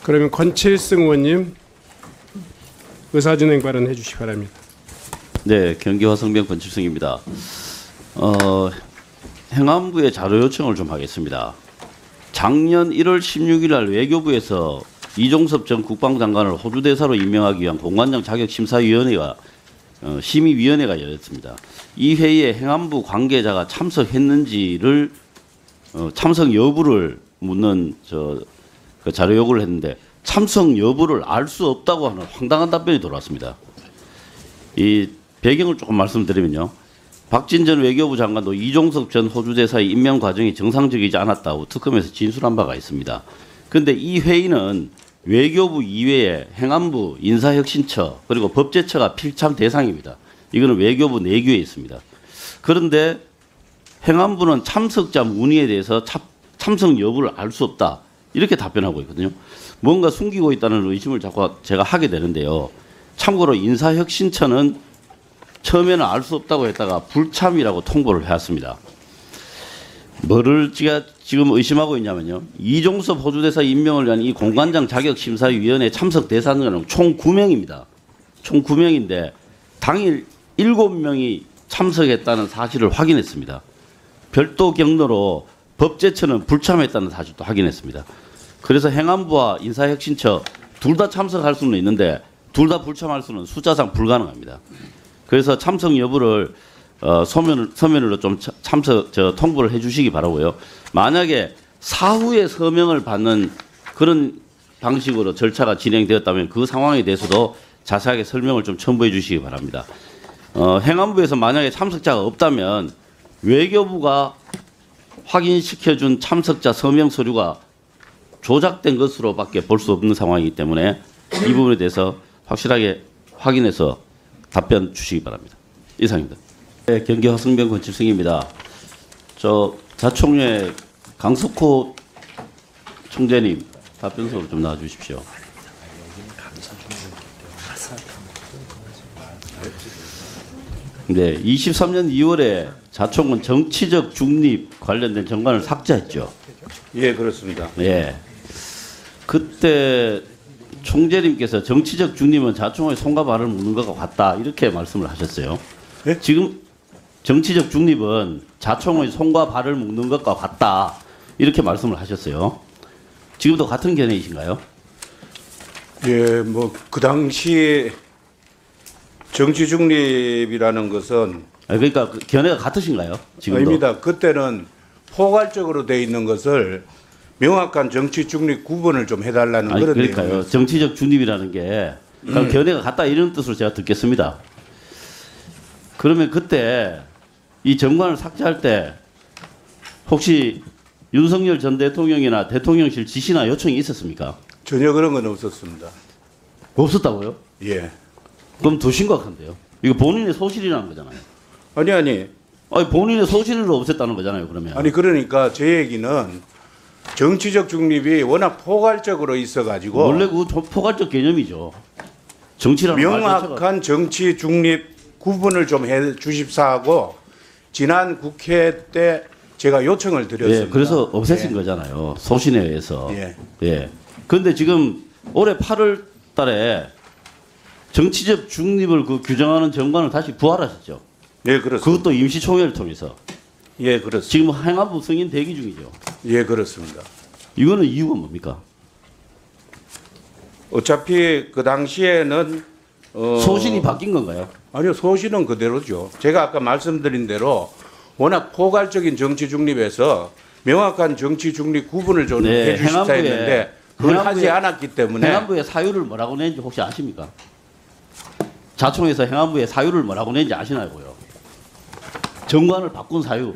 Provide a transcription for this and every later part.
그러면 권칠승 의원님 의사진행 발언해 주시기 바랍니다. 네, 경기 화성병 권칠승입니다. 행안부에 자료 요청을 좀 하겠습니다. 작년 1월 16일 날 외교부에서 이종섭 전 국방장관을 호주 대사로 임명하기 위한 공관장 자격심사위원회가 심의위원회가 열렸습니다. 이 회의에 행안부 관계자가 참석했는지를 참석 여부를 묻는 그 자료 요구를 했는데 참석 여부를 알 수 없다고 하는 황당한 답변이 돌아왔습니다. 이 배경을 조금 말씀드리면요. 박진 전 외교부 장관도 이종석 전 호주 대사의 임명 과정이 정상적이지 않았다고 특검에서 진술한 바가 있습니다. 그런데 이 회의는 외교부 이외에 행안부, 인사혁신처 그리고 법제처가 필참 대상입니다. 이거는 외교부 내규에 있습니다. 그런데 행안부는 참석자 문의에 대해서 참석 여부를 알 수 없다. 이렇게 답변하고 있거든요. 뭔가 숨기고 있다는 의심을 자꾸 제가 하게 되는데요. 참고로 인사혁신처는 처음에는 알 수 없다고 했다가 불참이라고 통보를 해왔습니다. 뭐를 제가 지금 의심하고 있냐면요. 이종섭 호주대사 임명을 위한 이 공관장 자격심사위원회 참석 대상자는 총 9명입니다. 총 9명인데 당일 7명이 참석했다는 사실을 확인했습니다. 별도 경로로 법제처는 불참했다는 사실도 확인했습니다. 그래서 행안부와 인사혁신처 둘 다 참석할 수는 있는데 둘 다 불참할 수는 숫자상 불가능합니다. 그래서 참석 여부를 서면으로 좀 통보를 해주시기 바라고요. 만약에 사후에 서명을 받는 그런 방식으로 절차가 진행되었다면 그 상황에 대해서도 자세하게 설명을 좀 첨부해 주시기 바랍니다. 행안부에서 만약에 참석자가 없다면 외교부가 확인시켜준 참석자 서명 서류가 조작된 것으로밖에 볼 수 없는 상황이기 때문에 이 부분에 대해서 확실하게 확인해서 답변 주시기 바랍니다. 이상입니다. 네, 경기 화성병 권칠승입니다. 자총회 강석호 총재님 답변서로 좀 나와주십시오. 네, 23년 2월에 자총은 정치적 중립 관련된 정관을 삭제했죠. 예, 그렇습니다. 예. 그때 총재님께서 정치적 중립은 자총의 손과 발을 묶는 것과 같다 이렇게 말씀을 하셨어요. 예? 지금 정치적 중립은 자총의 손과 발을 묶는 것과 같다 이렇게 말씀을 하셨어요. 지금도 같은 견해이신가요? 예, 뭐 그 당시 정치 중립이라는 것은 그러니까 그 견해가 같으신가요? 지금도? 아닙니다. 그때는 포괄적으로 돼 있는 것을 명확한 정치 중립 구분을 좀 해달라는 그런 그러니까요. 내용이었어요. 정치적 중립이라는 게 견해가 같다 이런 뜻으로 제가 듣겠습니다. 그러면 그때 이 정관을 삭제할 때 혹시 윤석열 전 대통령이나 대통령실 지시나 요청이 있었습니까? 전혀 그런 건 없었습니다. 없었다고요? 예. 그럼 더 심각한데요. 이거 본인의 소실이라는 거잖아요. 아니 본인의 소실로 없앴다는 거잖아요. 그러면. 아니 그러니까 제 얘기는 정치적 중립이 워낙 포괄적으로 있어가지고 원래 그 포괄적 개념이죠. 정치라는 말 자체가. 명확한 정치 중립 구분을 좀 해 주십사 하고 지난 국회 때 제가 요청을 드렸습니다. 예, 그래서 없애신 예. 거잖아요. 소신에 의해서. 예. 예. 그런데 지금 올해 8월 달에 정치적 중립을 그 규정하는 정관을 다시 부활하셨죠. 예, 그렇습니다. 그것도 임시총회를 통해서. 예, 그렇습니다. 지금 행안부 승인 대기 중이죠. 예, 그렇습니다. 이거는 이유가 뭡니까? 어차피 그 당시에는 소신이 바뀐 건가요? 아니요, 소신은 그대로죠. 제가 아까 말씀드린 대로 워낙 포괄적인 정치 중립에서 명확한 정치 중립 구분을 좀 네, 해주십사 했는데 그걸 하지 않았기 때문에 행안부의 사유를 뭐라고 낸지 혹시 아십니까? 자총에서 행안부의 사유를 뭐라고 낸지 아시나요고요? 정관을 바꾼 사유.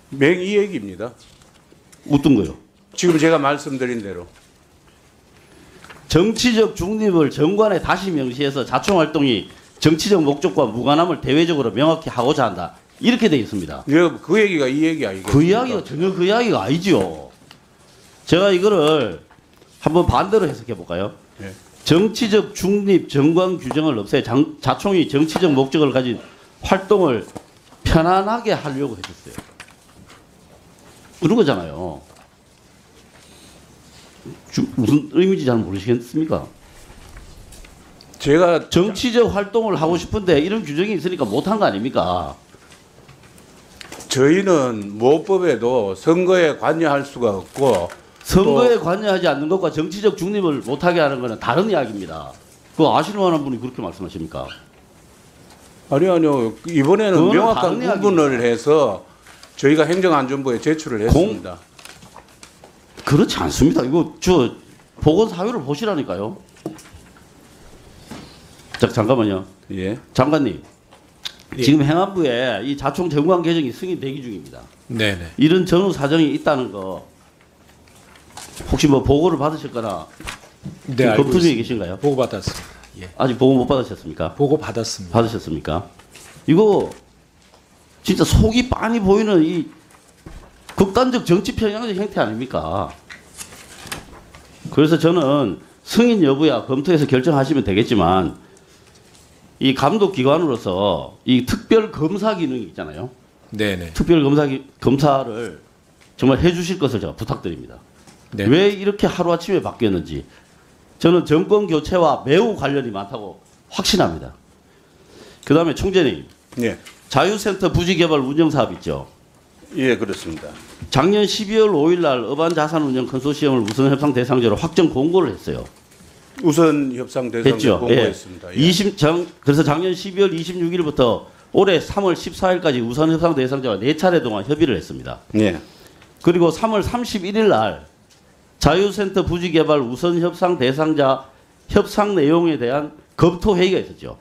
맹이 얘기입니다. 어떤 거요? 지금 제가 말씀드린 대로. 정치적 중립을 정관에 다시 명시해서 자총 활동이 정치적 목적과 무관함을 대외적으로 명확히 하고자 한다. 이렇게 되어 있습니다. 예, 그 얘기가 이 얘기 아니겠습니까? 그 이야기가 전혀 그 이야기가 아니죠. 제가 이거를 한번 반대로 해석해 볼까요? 예. 정치적 중립 정관 규정을 없애 자총이 정치적 목적을 가진 활동을 편안하게 하려고 해줬어요. 그런 거잖아요. 무슨 의미인지 잘 모르시겠습니까? 제가 정치적 활동을 하고 싶은데 이런 규정이 있으니까 못한 거 아닙니까? 저희는 모법에도 선거에 관여할 수가 없고 선거에 관여하지 않는 것과 정치적 중립을 못하게 하는 것은 다른 이야기입니다. 그거 아시는 만한 분이 그렇게 말씀하십니까? 아니요. 이번에는 그거는 명확한 다른 구분을 해서 저희가 행정안전부에 제출을 했습니다. 그렇지 않습니다. 이거 저 보건 사유를 보시라니까요. 자, 잠깐만요. 예. 장관님. 예. 지금 행안부에 이 자총 정관 개정이 승인 대기 중입니다. 네네. 이런 전후 사정이 있다는 거 혹시 뭐 보고를 받으셨거나 네, 지금 알고 검토 중에 있습니다. 계신가요? 보고 받았습니다. 예. 아직 보고 못 받으셨습니까? 보고 받았습니다. 받으셨습니까? 이거 진짜 속이 빤히 보이는 이 극단적 정치 편향적 형태 아닙니까? 그래서 저는 승인 여부야 검토해서 결정하시면 되겠지만 이 감독 기관으로서 이 특별 검사 기능이 있잖아요. 네네. 특별 검사를 정말 해주실 것을 제가 부탁드립니다. 네. 왜 이렇게 하루아침에 바뀌었는지 저는 정권 교체와 매우 관련이 많다고 확신합니다. 그 다음에 총재님, 예. 자유센터 부지개발 운영사업 있죠. 예, 그렇습니다. 작년 12월 5일 날 어반자산운영 컨소시엄을 우선협상 대상자로 확정 공고를 했어요. 우선 협상 대상 했죠. 공고했습니다. 예. 그래서 작년 12월 26일부터 올해 3월 14일까지 우선협상 대상자와 4차례 동안 협의를 했습니다. 예. 그리고 3월 31일 날 자유센터 부지개발 우선협상 대상자 협상 내용에 대한 검토 회의가 있었죠.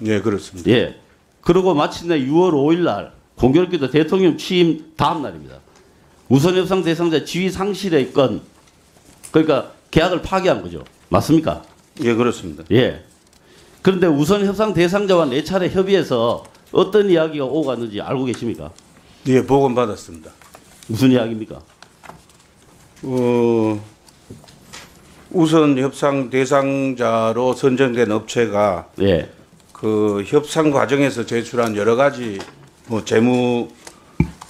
예, 그렇습니다. 예. 그리고 마침내 6월 5일 날 공교롭게도 대통령 취임 다음 날입니다. 우선협상 대상자 지위 상실의 건 그러니까 계약을 파기한 거죠. 맞습니까? 예, 그렇습니다. 예. 그런데 우선협상 대상자와 4차례 협의해서 어떤 이야기가 오고 갔는지 알고 계십니까? 예, 보건 받았습니다. 무슨 이야기입니까? 우선 협상 대상자로 선정된 업체가 예. 그 협상 과정에서 제출한 여러 가지 뭐 재무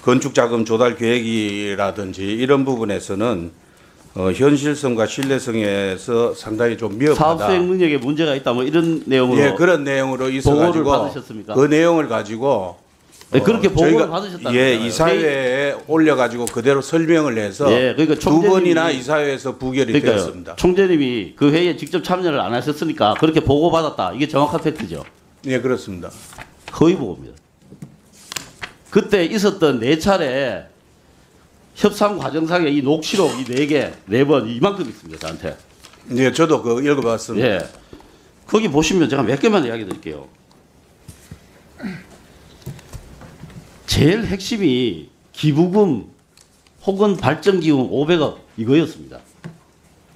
건축 자금 조달 계획이라든지 이런 부분에서는 현실성과 신뢰성에서 상당히 좀 사업 미흡하다. 수행 능력에 문제가 있다 뭐 이런 내용으로 예, 그런 내용으로 있어 보고를 가지고 받으셨습니까? 그 내용을 가지고 네, 그렇게 보고를 저희가 받으셨다는 예, 거잖아요. 이사회에 올려 가지고 그대로 설명을 해서 예, 그러니까 두 총재님이- 번이나 이사회에서 부결이 그러니까요. 되었습니다. 총재님이 그 회의에 직접 참여를 안 하셨으니까 그렇게 보고받았다. 이게 정확한 팩트죠. 예, 그렇습니다. 거의 보고입니다. 그때 있었던 4차례 협상 과정상의 이 녹취록 이 4개, 4번 이만큼 있습니다. 저한테. 예, 저도 그 읽어봤습니다. 예. 거기 보시면 제가 몇 개만 이야기 드릴게요. 제일 핵심이 기부금 혹은 발전기금 500억 이거였습니다.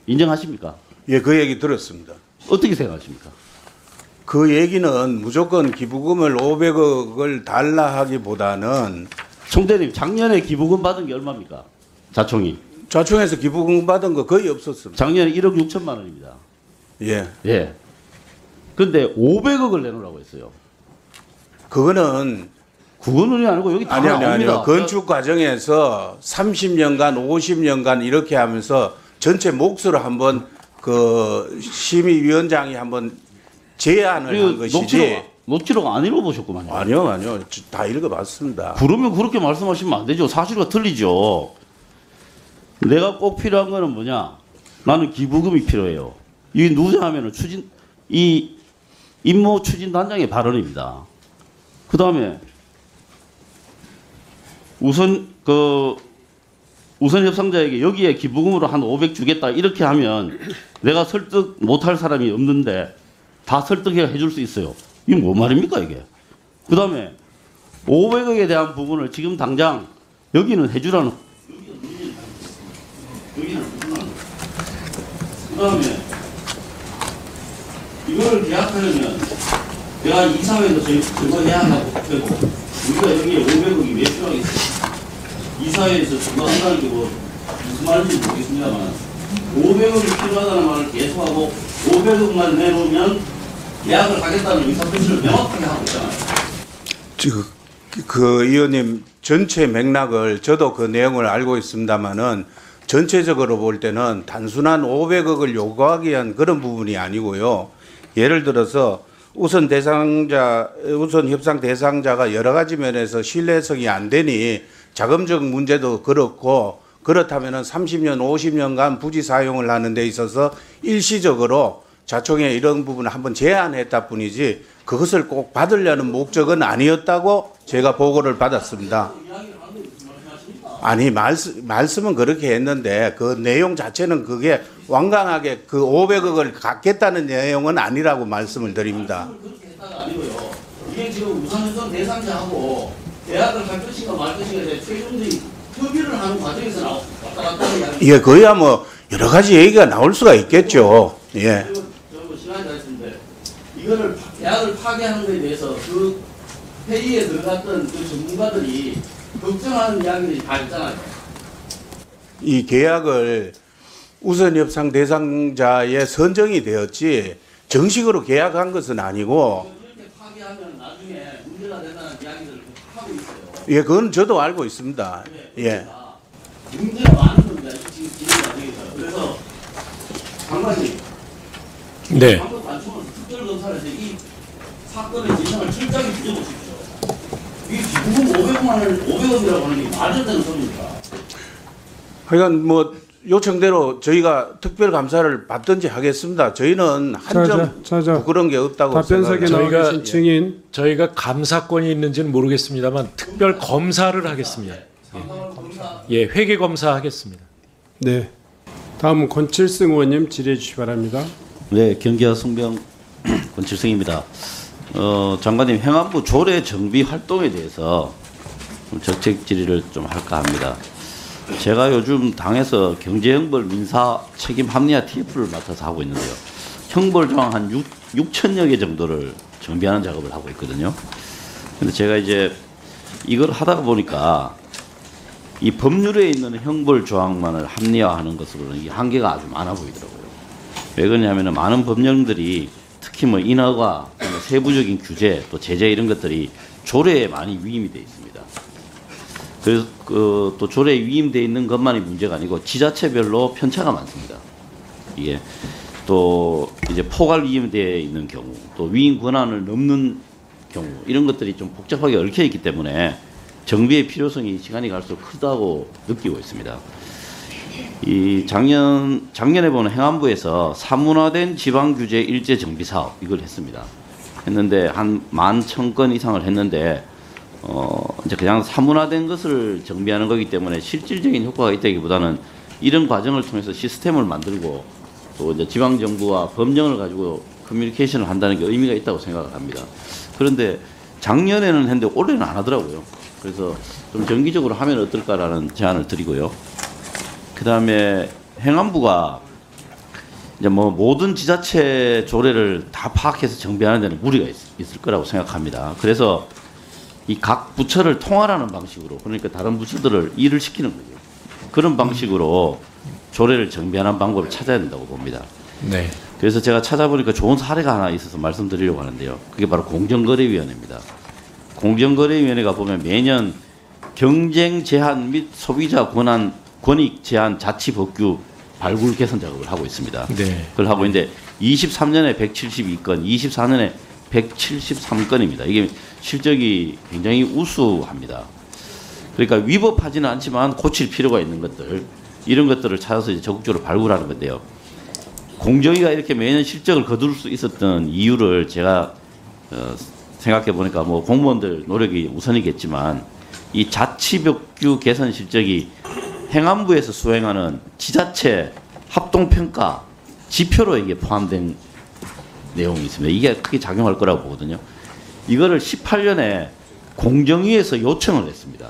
인정하십니까? 예, 그 얘기 들었습니다. 어떻게 생각하십니까? 그 얘기는 무조건 기부금을 500억을 달라 하기보다는 총대님 작년에 기부금 받은 게 얼마입니까? 자총이. 자총에서 기부금 받은 거 거의 없었습니다. 작년에 1억 6천만 원입니다. 예, 예. 그런데 500억을 내놓으라고 했어요. 그거는 그거는 아니고 여기 다 아니요. 나옵니다. 건축 과정에서 30년간, 50년간 이렇게 하면서 전체 몫으로 한번 그 심의위원장이 한번 제안을 한 것이지. 녹취록 안 읽어보셨구만요. 아니요. 다 읽어봤습니다. 그러면 그렇게 말씀하시면 안 되죠. 사실과 틀리죠. 내가 꼭 필요한 거는 뭐냐? 나는 기부금이 필요해요. 이게 누구냐 하면은 이 임모 추진단장의 발언입니다. 그 다음에 우선 협상자에게 여기에 기부금으로 한 500 주겠다 이렇게 하면 내가 설득 못할 사람이 없는데 다 설득해 줄 수 있어요. 이게 뭔 말입니까 이게? 그 다음에 500억에 대한 부분을 지금 당장 여기는 해주라는 그 다음에 이거를 계약하려면 내가 이사회에서 증거해야 한다고 되고 우리가 여기에 500억이 왜 필요하겠어요? 이사회에서 증거한다는 게 뭐 무슨 말인지 모르겠습니다만 500억이 필요하다는 말을 계속하고 500억만 내놓으면 계약을 하겠다는 의사표시를 명확하게 하고 있잖아요. 그 의원님 전체 맥락을 저도 그 내용을 알고 있습니다만은 전체적으로 볼 때는 단순한 500억을 요구하기 위한 그런 부분이 아니고요. 예를 들어서 우선 협상 대상자가 여러 가지 면에서 신뢰성이 안 되니 자금적 문제도 그렇고, 그렇다면은 30년, 50년간 부지 사용을 하는 데 있어서 일시적으로 자총에 이런 부분을 한번 제안했다 뿐이지 그것을 꼭 받으려는 목적은 아니었다고 제가 보고를 받았습니다. 아니, 말씀은 그렇게 했는데 그 내용 자체는 그게 완강하게 그 500억을 갖겠다는 내용은 아니라고 말씀을 드립니다. 그렇게 했다가 아니고요. 이게 지금 우선협상 대상자하고 계약을 할 것인가 말 것인가 최종적인 협의를 하는 과정에서 왔다 갔다 하는 이야기. 예, 거야 뭐 여러 가지 얘기가 나올 수가 있겠죠. 예. 그리고 저 시간이 다 있는데 이거를 계약을 파기하는 것에 대해서 그 회의에 들어갔던 그 전문가들이 걱정하는 이야기들이 다 있잖아요. 이 계약을 우선 협상 대상자에 선정이 되었지 정식으로 계약한 것은 아니고, 이렇게 파기하면 나중에 문제가 된다는 이야기들을 하고 있어요. 예, 그건 저도 알고 있습니다. 예. 문제가 많은 겁니다. 지금 진행 과정에서. 그래서 장관님, 네. 한국 단총은 특별검사를 해서 이 사건의 진상을 철저하게 뒤져보십시오. 이 지금 500억이라고 하는 게 말도 안 되는 소리입니다. 하여간 뭐 요청대로 저희가 특별 감사를 받든지 하겠습니다. 저희는 한 점 부끄러운 게 없다고 답변석에 생각합니다. 나와 저희가- 계신 증인 저희가 감사권이 있는지는 모르겠습니다만 특별 검사를 하겠습니다. 예, 회계 검사하겠습니다. 네. 다음 권칠승 의원님 질의해 주시기 바랍니다. 네, 경기와 승병 권칠승입니다. 장관님, 행안부 조례 정비 활동에 대해서 좀 적책 질의를 좀 할까 합니다. 제가 요즘 당에서 경제형벌 민사 책임 합리화 TF를 맡아서 하고 있는데요. 형벌 조항 한 6천여 개 정도를 정비하는 작업을 하고 있거든요. 근데 제가 이제 이걸 하다가 보니까 이 법률에 있는 형벌 조항만을 합리화하는 것으로는 이 한계가 아주 많아 보이더라고요. 왜 그러냐면은 많은 법령들이 특히 뭐 인허가, 세부적인 규제, 또 제재 이런 것들이 조례에 많이 위임이 되어 있습니다. 그래서 또 조례에 위임되어 있는 것만이 문제가 아니고 지자체별로 편차가 많습니다. 이게 또 이제 포괄 위임되어 있는 경우, 또 위임 권한을 넘는 경우 이런 것들이 좀 복잡하게 얽혀 있기 때문에 정비의 필요성이 시간이 갈수록 크다고 느끼고 있습니다. 이 작년에 보는 행안부에서 사문화된 지방규제 일제 정비 사업 이걸 했습니다. 했는데 한 11,000건 이상을 했는데 이제 그냥 사문화된 것을 정비하는 거기 때문에 실질적인 효과가 있다기보다는 이런 과정을 통해서 시스템을 만들고 또 이제 지방 정부와 법령을 가지고 커뮤니케이션을 한다는 게 의미가 있다고 생각을 합니다. 그런데 작년에는 했는데 올해는 안 하더라고요. 그래서 좀 정기적으로 하면 어떨까라는 제안을 드리고요. 그다음에 행안부가 이제 뭐 모든 지자체 조례를 다 파악해서 정비하는 데는 무리가 있을 거라고 생각합니다. 그래서 이 각 부처를 통할하는 방식으로, 그러니까 다른 부처들을 일을 시키는 거죠. 그런 방식으로 조례를 정비하는 방법을 찾아야 된다고 봅니다. 네. 그래서 제가 찾아보니까 좋은 사례가 하나 있어서 말씀드리려고 하는데요. 그게 바로 공정거래위원회입니다. 공정거래위원회가 보면 매년 경쟁 제한 및 소비자 권익 제한 자치 법규 발굴 개선 작업을 하고 있습니다. 네. 그걸 하고 있는데 23년에 172건, 24년에 173건입니다. 이게 실적이 굉장히 우수합니다. 그러니까 위법하지는 않지만 고칠 필요가 있는 것들, 이런 것들을 찾아서 이제 적극적으로 발굴하는 건데요. 공정위가 이렇게 매년 실적을 거둘 수 있었던 이유를 제가 생각해 보니까 뭐 공무원들 노력이 우선이겠지만 이 자치법규 개선 실적이 행안부에서 수행하는 지자체 합동평가 지표로 이게 포함된 내용이 있습니다. 이게 크게 작용할 거라고 보거든요. 이거를 18년에 공정위에서 요청을 했습니다.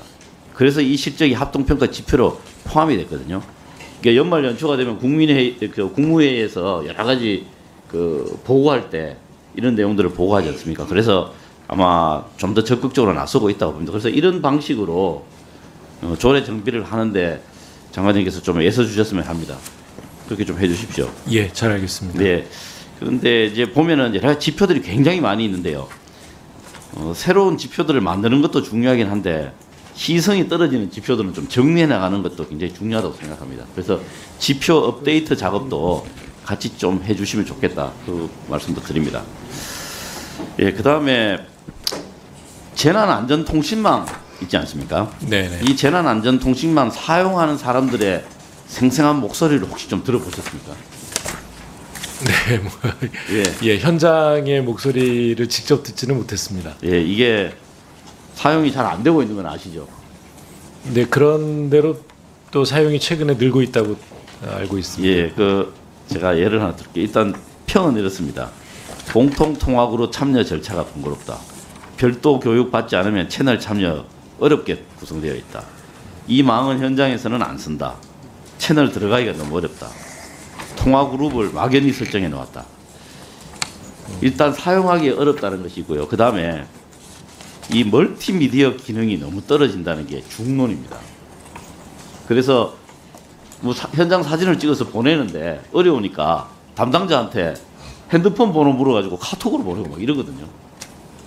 그래서 이 실적이 합동평가 지표로 포함이 됐거든요. 그러니까 연말 연초가 되면 국무회의에서 여러 가지 보고할 때 이런 내용들을 보고하지 않습니까? 그래서 아마 좀 더 적극적으로 나서고 있다고 봅니다. 그래서 이런 방식으로 조례 정비를 하는데 장관님께서 좀 애써 주셨으면 합니다. 그렇게 좀 해주십시오. 예, 잘 알겠습니다. 네. 그런데 이제 보면은 여러 가지 지표들이 굉장히 많이 있는데요. 새로운 지표들을 만드는 것도 중요하긴 한데 시성이 떨어지는 지표들은 좀 정리해 나가는 것도 굉장히 중요하다고 생각합니다. 그래서 지표 업데이트 작업도 같이 좀 해주시면 좋겠다 그 말씀도 드립니다. 예, 그 다음에 재난안전통신망 있지 않습니까? 네네. 이 재난안전통신망 사용하는 사람들의 생생한 목소리를 혹시 좀 들어보셨습니까? 네, 뭐, 예. 예, 현장의 목소리를 직접 듣지는 못했습니다. 예, 이게 사용이 잘 안 되고 있는 건 아시죠? 네, 그런 대로 또 사용이 최근에 늘고 있다고 알고 있습니다. 예, 그 제가 예를 하나 들게요. 일단 평은 이렇습니다. 공통 통학으로 참여 절차가 번거롭다. 별도 교육 받지 않으면 채널 참여 어렵게 구성되어 있다. 이 망은 현장에서는 안 쓴다. 채널 들어가기가 너무 어렵다. 통화 그룹을 막연히 설정해 놓았다. 일단 사용하기 어렵다는 것이고요. 그 다음에 이 멀티미디어 기능이 너무 떨어진다는 게 중론입니다. 그래서 뭐 현장 사진을 찍어서 보내는데 어려우니까 담당자한테 핸드폰 번호 물어가지고 카톡으로 보내고 막 이러거든요.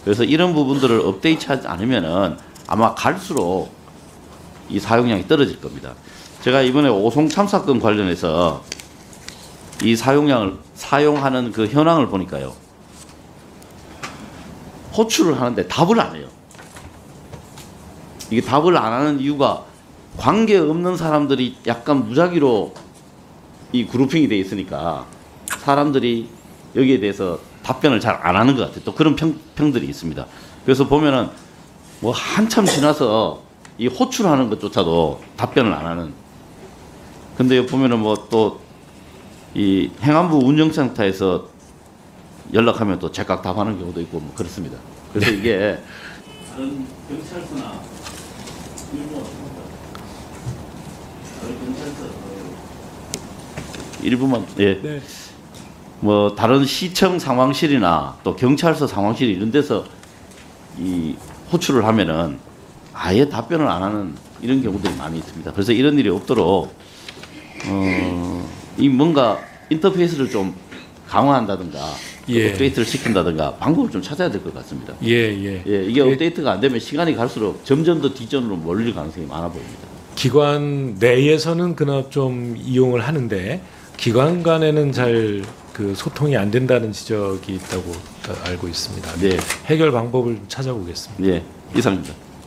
그래서 이런 부분들을 업데이트하지 않으면은 아마 갈수록 이 사용량이 떨어질 겁니다. 제가 이번에 오송 참사건 관련해서 이 사용하는 그 현황을 보니까요. 호출을 하는데 답을 안 해요. 이게 답을 안 하는 이유가 관계 없는 사람들이 약간 무작위로 이 그룹핑이 돼 있으니까 사람들이 여기에 대해서 답변을 잘 안 하는 것 같아요. 또 그런 평들이 있습니다. 그래서 보면은 뭐 한참 지나서 이 호출하는 것조차도 답변을 안 하는. 근데 보면은 뭐 또 이 행안부 운영센터에서 연락하면 또 제각 답하는 경우도 있고 뭐 그렇습니다. 그래서 이게 다른 경찰서나 일부만 예. 네. 뭐 다른 시청 상황실이나 또 경찰서 상황실 이런 데서 이 호출을 하면은 아예 답변을 안 하는 이런 경우들이 많이 있습니다. 그래서 이런 일이 없도록 이 뭔가 인터페이스를 좀 강화한다든가 예. 업데이트를 시킨다든가 방법을 좀 찾아야 될 것 같습니다. 예, 예. 예, 이게 업데이트가 안 되면 시간이 갈수록 점점 더 뒷전으로 몰릴 가능성이 많아 보입니다. 기관 내에서는 그나마 좀 이용을 하는데 기관 간에는 잘 그 소통이 안 된다는 지적이 있다고 알고 있습니다. 네, 해결 방법을 좀 찾아보겠습니다. 예, 이상입니다.